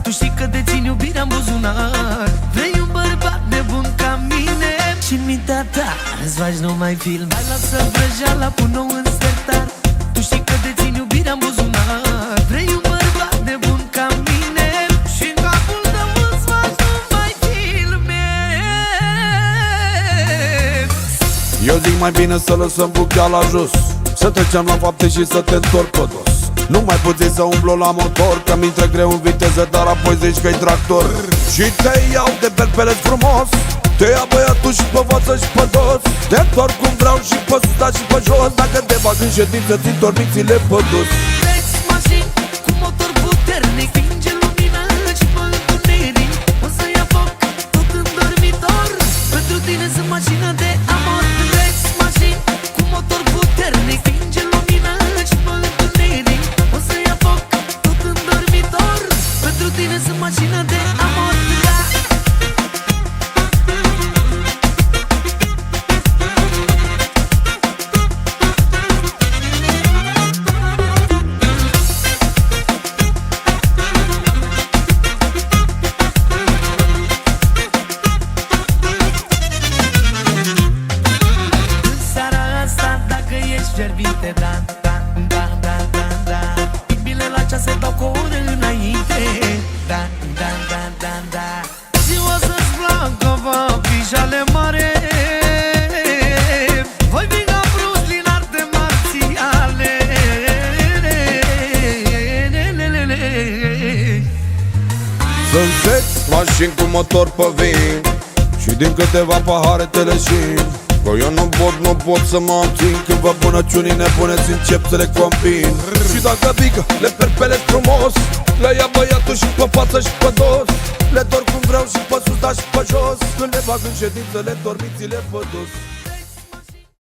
Tu știi că dețin iubirea în buzunar. Vrei un bărbat nebun ca mine și în mintea ta îți faci numai film. Hai lasă vrăjeala, pun-o în sertar. Tu știi că dețin iubirea în buzunar. Vrei un bărbat nebun ca mine și în capul tău îți faci numai filme. Eu zic mai bine să lăsăm bucheala jos, să trecem la fapte și să te întorc pe dos. Nu mai puteți să umblu la motor, că mi-intră greu în viteză, dar apoi zici că-i tractor. Și te iau de perpelet frumos, te ia băiatul și pe față și pe dos. Te întorc cum vreau și pe sus, și pe jos. Dacă te bag în ședință, țin tornițile pe dus. Flex mașini cu motor puternic, stinge lumina și pe întuneric. O să ia foc tot în dormitor, pentru tine sunt mașină de amor. Flex mașini cu motor puternic, stinge lumina și pe întuneric. O să ia foc tot în dormitor, pentru tine sunt mașină de amor. Fierbinte, da, da, da, da, da, da. Bile la ceas se dau cu o oră înainte. Da, da, da, da, da. Și o să-ți placă pișale mare. Voi fi ca Bruce Lee în arte marțiale. Sunt sex, mașini cu motor pe vin și din câteva pahare te leșin. Că eu nu pot să mă abțin. Când vă bunăciunii nebune, încep să le combin. Și dacă pică, le perpelet frumos, le ia băiatul și pe față și pe dos. Le dor cum vreau și pe sus, dar și pe jos. Când le bag în ședință, le dormiți-le pe dus.